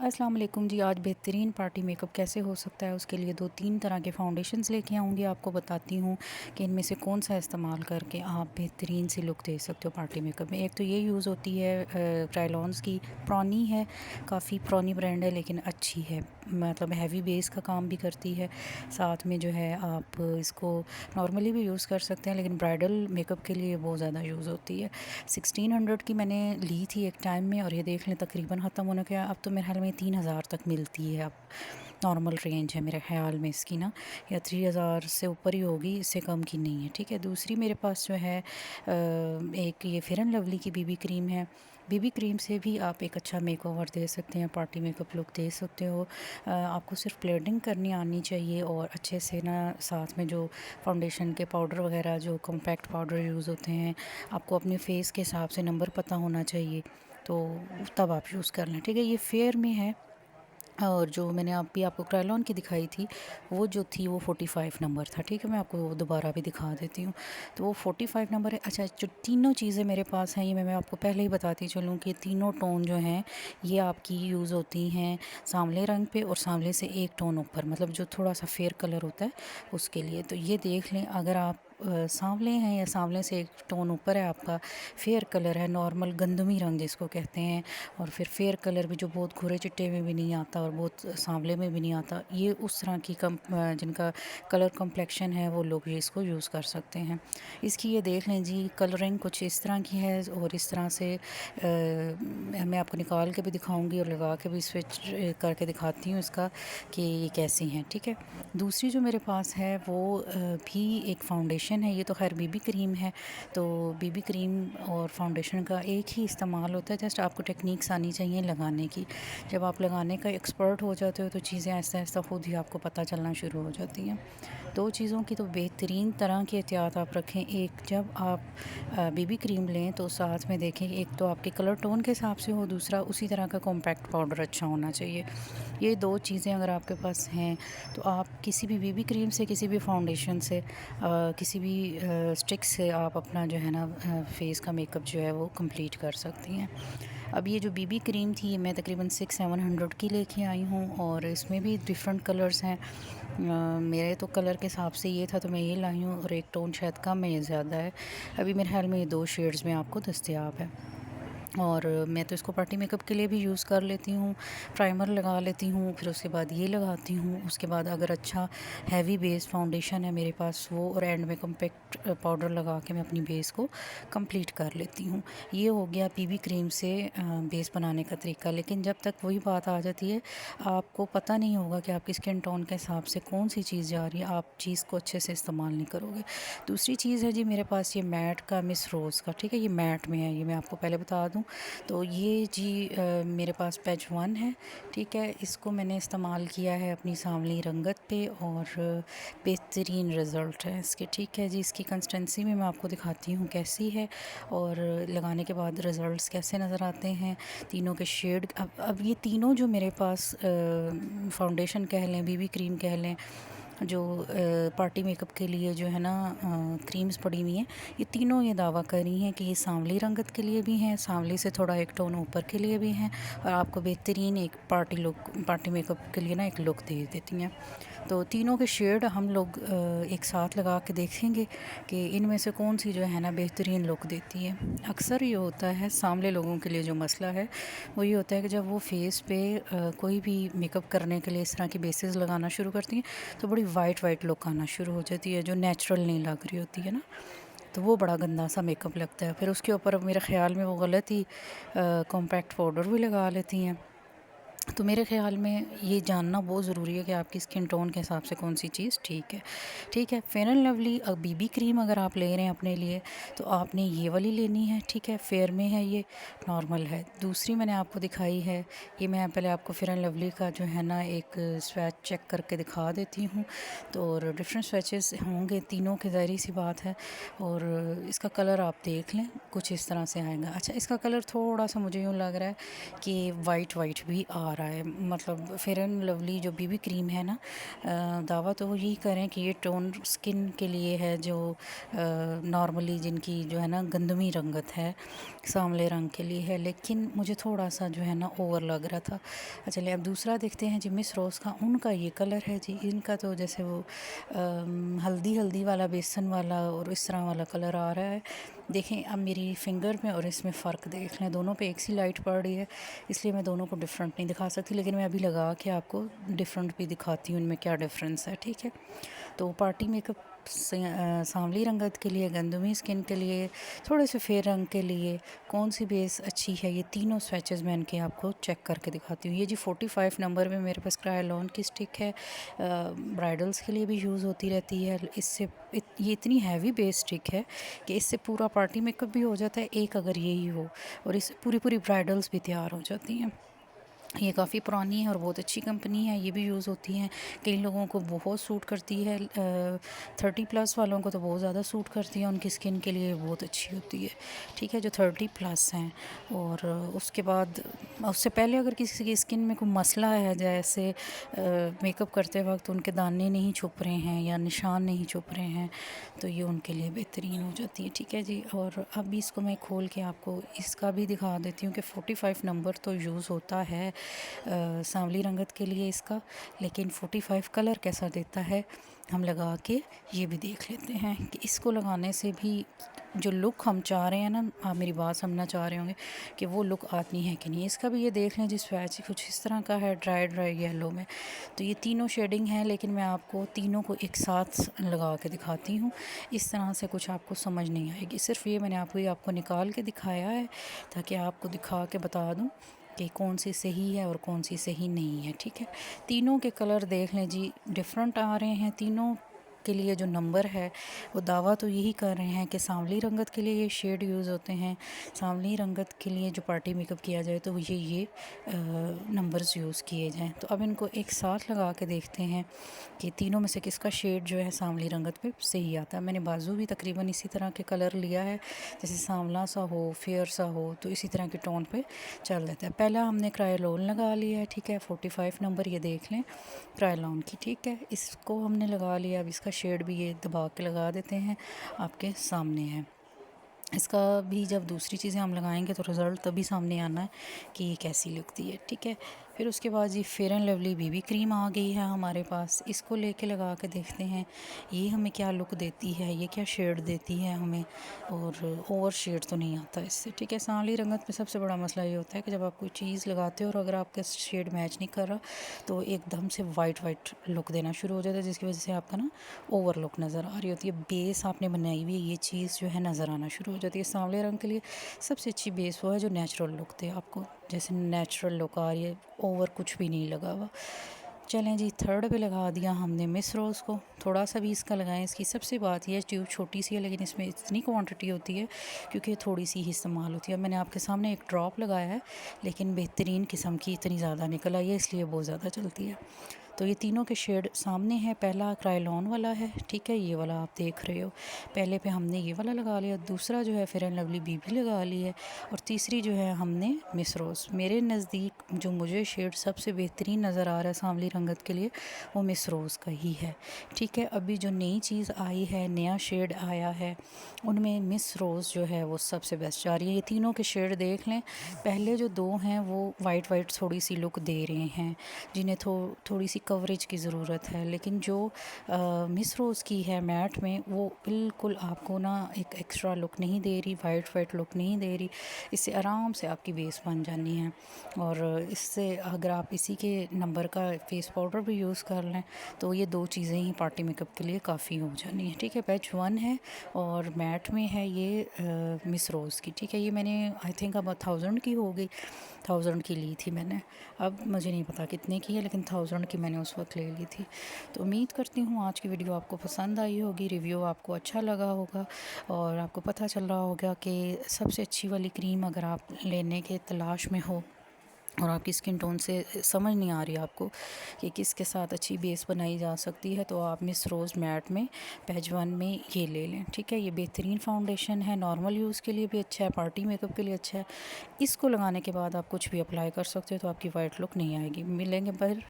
अस्सलाम वालेकुम जी। आज बेहतरीन पार्टी मेकअप कैसे हो सकता है उसके लिए 2-3 तरह के फाउंडेशंस लेके आऊँगी। आपको बताती हूँ कि इनमें से कौन सा इस्तेमाल करके आप बेहतरीन सी लुक दे सकते हो पार्टी मेकअप में। एक तो ये यूज़ होती है क्रायलॉन्स की, पुरानी है, काफ़ी पुरानी ब्रांड है लेकिन अच्छी है, मतलब हैवी बेस का काम भी करती है। साथ में जो है आप इसको नॉर्मली भी यूज़ कर सकते हैं लेकिन ब्राइडल मेकअप के लिए बहुत ज़्यादा यूज़ होती है। 1600 की मैंने ली थी एक टाइम में और ये देख लें तकरीबन ख़त्म होने के अब तो मेरे ख्याल में 3000 तक मिलती है। अब नॉर्मल रेंज है मेरे ख़्याल में इसकी ना, या 3000 से ऊपर ही होगी, इससे कम की नहीं है। ठीक है, दूसरी मेरे पास जो है एक ये फेयर एंड लवली की बीबी क्रीम है। बीबी क्रीम से भी आप एक अच्छा मेकओवर दे सकते हैं, पार्टी मेकअप लुक दे सकते हो। आपको सिर्फ ब्लेंडिंग करनी आनी चाहिए और अच्छे से ना साथ में जो फाउंडेशन के पाउडर वगैरह, जो कॉम्पैक्ट पाउडर यूज़ होते हैं, आपको अपने फेस के हिसाब से नंबर पता होना चाहिए, तो तब आप यूज़ कर लें। ठीक है, ये फेयर में है। और जो मैंने अभी आपको क्रायलॉन की दिखाई थी, वो जो थी वो 45 नंबर था। ठीक है, मैं आपको वो दोबारा भी दिखा देती हूँ। तो वो 45 नंबर है। अच्छा, जो तीनों चीज़ें मेरे पास हैं, ये मैं आपको पहले ही बताती चलूँ कि तीनों टोन जो हैं ये आपकी यूज़ होती हैं सांवले रंग पे और सांवले से एक टोन ऊपर, मतलब जो थोड़ा सा फेयर कलर होता है उसके लिए। तो ये देख लें, अगर आप सांवले हैं या सांवले से एक टोन ऊपर है, आपका फेयर कलर है, नॉर्मल गंदमी रंग जिसको कहते हैं, और फिर फेयर कलर भी जो बहुत घुरे चिट्टे में भी नहीं आता और बहुत सांवले में भी नहीं आता, ये उस तरह की जिनका कलर कम्प्लेक्शन है वो लोग ये इसको यूज़ कर सकते हैं। इसकी ये देख लें जी, कलरिंग कुछ इस तरह की है और इस तरह से मैं आपको निकाल के भी दिखाऊंगी और लगा के भी स्विच करके दिखाती हूँ इसका कि ये कैसी हैं। ठीक है, दूसरी जो मेरे पास है वो भी एक फाउंडेशन है। ये तो खैर बीबी क्रीम है, तो बीबी क्रीम और फाउंडेशन का एक ही इस्तेमाल होता है, जस्ट आपको टेक्निक्स आनी चाहिए लगाने की। जब आप लगाने का एक्सपर्ट हो जाते हो तो चीज़ें आहिस्ता आहिस्ता खुद ही आपको पता चलना शुरू हो जाती हैं। दो चीज़ों की तो बेहतरीन तरह की एहतियात आप रखें। एक, जब आप बीबी क्रीम लें तो साथ में देखें, एक तो आपके कलर टोन के हिसाब से हो, दूसरा उसी तरह का कॉम्पैक्ट पाउडर अच्छा होना चाहिए। ये दो चीज़ें अगर आपके पास हैं तो आप किसी भी बीबी क्रीम से, किसी भी फाउंडेशन से, किसी भी स्टिक से आप अपना जो है ना फेस का मेकअप जो है वो कंप्लीट कर सकती हैं। अब ये जो बीबी क्रीम थी मैं तकरीबन 600-700 की लेके आई हूँ और इसमें भी डिफरेंट कलर्स हैं। मेरे तो कलर के हिसाब से ये था तो मैं ये लाई हूँ, और एक टोन शायद कम है, ये ज़्यादा है। अभी मेरे ख्याल में ये 2 शेड्स में आपको दस्तयाब है। और मैं तो इसको पार्टी मेकअप के लिए भी यूज़ कर लेती हूँ। प्राइमर लगा लेती हूँ, फिर उसके बाद ये लगाती हूँ, उसके बाद अगर अच्छा हैवी बेस फाउंडेशन है मेरे पास वो, और एंड में कॉम्पैक्ट पाउडर लगा के मैं अपनी बेस को कंप्लीट कर लेती हूँ। ये हो गया बीबी क्रीम से बेस बनाने का तरीका। लेकिन जब तक वही बात आ जाती है, आपको पता नहीं होगा कि आपकी स्किन टोन के हिसाब से कौन सी चीज़ जा रही है, आप चीज़ को अच्छे से इस्तेमाल नहीं करोगे। दूसरी चीज़ है जी मेरे पास ये मैट का मिस रोज़ का। ठीक है, ये मैट में है, ये मैं आपको पहले बता दूँ। तो ये जी मेरे पास पैच 1 है। ठीक है, इसको मैंने इस्तेमाल किया है अपनी सांवली रंगत पे और बेहतरीन रिज़ल्ट है इसके। ठीक है जी, इसकी कंसिस्टेंसी में मैं आपको दिखाती हूँ कैसी है और लगाने के बाद रिज़ल्ट्स कैसे नज़र आते हैं। तीनों के शेड, अब ये तीनों जो मेरे पास फाउंडेशन कह लें, बीबी क्रीम कह लें, जो पार्टी मेकअप के लिए जो है ना क्रीम्स पड़ी हुई हैं, ये तीनों ये दावा कर रही हैं कि ये सांवली रंगत के लिए भी हैं, सांवली से थोड़ा एक टोन ऊपर के लिए भी हैं, और आपको बेहतरीन एक पार्टी लुक, पार्टी मेकअप के लिए ना एक लुक दे देती हैं। तो तीनों के शेड हम लोग एक साथ लगा के देखेंगे कि इनमें से कौन सी जो है ना बेहतरीन लुक देती है। अक्सर ये होता है सांवले लोगों के लिए, जो मसला है वो ये होता है कि जब वो फेस पे कोई भी मेकअप करने के लिए इस तरह की बेसिस लगाना शुरू करती हैं तो बड़ी वाइट वाइट लुक आना शुरू हो जाती है, जो नेचुरल नहीं लग रही होती है ना, तो वो बड़ा गंदा सा मेकअप लगता है। फिर उसके ऊपर मेरे ख़्याल में वो गलत ही कॉम्पैक्ट पाउडर भी लगा लेती हैं। तो मेरे ख़्याल में ये जानना बहुत ज़रूरी है कि आपकी स्किन टोन के हिसाब से कौन सी चीज़ ठीक है। ठीक है, fair and lovely BB cream अगर आप ले रहे हैं अपने लिए तो आपने ये वाली लेनी है। ठीक है, फेयर में है, ये नॉर्मल है। दूसरी मैंने आपको दिखाई है, ये मैं पहले आपको फेयर एंड लवली का जो है ना एक स्वैच चेक करके दिखा देती हूँ। तो और डिफरेंट स्वैचेस होंगे तीनों की, ज़ाहिर सी बात है। और इसका कलर आप देख लें, कुछ इस तरह से आएगा। अच्छा, इसका कलर थोड़ा सा मुझे यूँ लग रहा है कि वाइट वाइट भी आ रहा रहा है। मतलब फेयर एंड लवली जो बीबी क्रीम है ना, दावा तो वो यही करें कि ये टोन स्किन के लिए है जो नॉर्मली जिनकी जो है ना गंदमी रंगत है, सांवले रंग के लिए है, लेकिन मुझे थोड़ा सा जो है ना ओवर लग रहा था। चलिए अब दूसरा देखते हैं जी, मिस रोज़ का उनका ये कलर है जी। इनका तो जैसे वो हल्दी हल्दी वाला, बेसन वाला और इस तरह वाला कलर आ रहा है। देखें अब मेरी फिंगर में और इसमें फ़र्क देख लें, दोनों पे एक सी लाइट पड़ रही है, इसलिए मैं दोनों को डिफरेंट नहीं दिखा सकती, लेकिन मैं अभी लगा के आपको डिफरेंट भी दिखाती हूँ इनमें क्या डिफरेंस है। ठीक है, तो पार्टी मेकअप सांवली रंगत के लिए, गंदमी स्किन के लिए, थोड़े से फेयर रंग के लिए कौन सी बेस अच्छी है, ये तीनों स्वेचेस मैं इनके आपको चेक करके दिखाती हूँ। ये जी 45 नंबर में मेरे पास क्रायोलॉन की स्टिक है, ब्राइडल्स के लिए भी यूज़ होती रहती है। इससे ये इतनी हैवी बेस स्टिक है कि इससे पूरा पार्टी मेकअप भी हो जाता है, एक अगर यही हो, और इससे पूरी पूरी ब्राइडल्स भी तैयार हो जाती हैं। ये काफ़ी पुरानी है और बहुत अच्छी कंपनी है, ये भी यूज़ होती हैं। कई लोगों को बहुत सूट करती है, 30+ वालों को तो बहुत ज़्यादा सूट करती है, उनकी स्किन के लिए बहुत अच्छी होती है। ठीक है, जो 30+ हैं। और उसके बाद उससे पहले अगर किसी की स्किन में कोई मसला है, जैसे मेकअप करते वक्त उनके दाने नहीं छुप रहे हैं या निशान नहीं छुप रहे हैं, तो ये उनके लिए बेहतरीन हो जाती है। ठीक है जी, और अभी इसको मैं खोल के आपको इसका भी दिखा देती हूँ कि 45 नंबर तो यूज़ होता है सांवली रंगत के लिए इसका, लेकिन 45 कलर कैसा देता है हम लगा के ये भी देख लेते हैं कि इसको लगाने से भी जो लुक हम चाह रहे हैं ना, आप मेरी बात समझना चाह रहे होंगे कि वो लुक आती है कि नहीं। इसका भी ये देख लें, जिस स्वैच कुछ इस तरह का है, ड्राई ड्राई येलो में। तो ये तीनों शेडिंग है, लेकिन मैं आपको तीनों को एक साथ लगा के दिखाती हूँ, इस तरह से कुछ आपको समझ नहीं आएगी। सिर्फ ये मैंने आपको निकाल के दिखाया है ताकि आपको दिखा के बता दूँ कि कौन सी सही है और कौन सी सही नहीं है। ठीक है, तीनों के कलर देख लें जी, डिफरेंट आ रहे हैं। तीनों के लिए जो नंबर है वो दावा तो यही कर रहे हैं कि सांवली रंगत के लिए ये शेड यूज़ होते हैं, सांवली रंगत के लिए जो पार्टी मेकअप किया जाए तो ये नंबर्स यूज़ किए जाएं। तो अब इनको एक साथ लगा के देखते हैं कि तीनों में से किसका शेड जो है सांवली रंगत पे सही आता है। मैंने बाजू भी तकरीबन इसी तरह के कलर लिया है, जैसे सांवला सा हो, फेयर सा हो, तो इसी तरह के टोन पे चल देता है। पहला हमने क्रायोलॉन लगा लिया है, ठीक है, 45 नंबर ये देख लें क्रायोलॉन की। ठीक है, इसको हमने लगा लिया। अब इसका शेड भी ये दबा के लगा देते हैं, आपके सामने है। इसका भी जब दूसरी चीज़ें हम लगाएंगे तो रिज़ल्ट तभी सामने आना है कि ये कैसी लगती है। ठीक है, फिर उसके बाद ये fair and lovely BB cream आ गई है हमारे पास। इसको लेके लगा के देखते हैं ये हमें क्या लुक देती है, ये क्या शेड देती है हमें, और ओवर शेड तो नहीं आता इससे। ठीक है, सांवली रंगत में सबसे बड़ा मसला ये होता है कि जब आप कोई चीज़ लगाते हो और अगर आपका शेड मैच नहीं कर रहा तो एकदम से वाइट वाइट लुक देना शुरू हो जाता है, जिसकी वजह से आपका ना ओवर लुक नज़र आ रही होती है। बेस आपने बनाई हुई ये चीज़ जो है नज़र आना शुरू हो जाती है। सांवले रंग के लिए सबसे अच्छी बेस वो है जो नेचुरल लुक दे आपको, जैसे नेचुरल लुक आ रही है, ओवर कुछ भी नहीं लगा हुआ। चलें जी, थर्ड पे लगा दिया हमने मिस रोज़ को। थोड़ा सा भी इसका लगाएं। इसकी सबसे बात यह है, ट्यूब छोटी सी है लेकिन इसमें इतनी क्वांटिटी होती है क्योंकि थोड़ी सी ही इस्तेमाल होती है। मैंने आपके सामने एक ड्रॉप लगाया है, लेकिन बेहतरीन किस्म की इतनी ज़्यादा निकल आई है, इसलिए बहुत ज़्यादा चलती है। तो ये तीनों के शेड सामने हैं। पहला क्रायोलॉन वाला है, ठीक है, ये वाला आप देख रहे हो। पहले पे हमने ये वाला लगा लिया, दूसरा जो है फेयर एंड लवली बीबी लगा ली है, और तीसरी जो है हमने मिस रोज़। मेरे नज़दीक जो मुझे शेड सबसे बेहतरीन नज़र आ रहा है सांवली रंगत के लिए वो मिस रोज़ का ही है। ठीक है, अभी जो नई चीज़ आई है, नया शेड आया है, उनमें मिस रोज़ जो है वो सबसे बेस्ट जा रही है। ये तीनों के शेड देख लें, पहले जो दो हैं वो वाइट वाइट थोड़ी सी लुक दे रहे हैं, जिन्हें थोड़ी सी कवरेज की ज़रूरत है, लेकिन जो मिस रोज़ की है मैट में वो बिल्कुल आपको ना एक एक्स्ट्रा लुक नहीं दे रही, वाइट वाइट लुक नहीं दे रही। इससे आराम से आपकी बेस बन जानी है, और इससे अगर आप इसी के नंबर का फेस पाउडर भी यूज़ कर लें तो ये दो चीज़ें ही पार्टी मेकअप के लिए काफ़ी हो जानी है। ठीक है, बैच 1 है और मैट में है ये मिस रोज़ की। ठीक है, ये मैंने आई थिंक अब 1000 की हो गई, 1000 की ली थी मैंने, अब मुझे नहीं पता कितने की है, लेकिन 1000 की मैंने उस वक्त ले ली थी। तो उम्मीद करती हूँ आज की वीडियो आपको पसंद आई होगी, रिव्यू आपको अच्छा लगा होगा, और आपको पता चल रहा होगा कि सबसे अच्छी वाली क्रीम अगर आप लेने के तलाश में हो और आपकी स्किन टोन से समझ नहीं आ रही आपको कि किसके साथ अच्छी बेस बनाई जा सकती है, तो आप मिस रोज़ मैट में पेज वन में ये ले लें। ठीक है, ये बेहतरीन फाउंडेशन है, नॉर्मल यूज़ के लिए भी अच्छा है, पार्टी मेकअप के लिए अच्छा है। इसको लगाने के बाद आप कुछ भी अप्लाई कर सकते हो, तो आपकी वाइट लुक नहीं आएगी। मिलेंगे फिर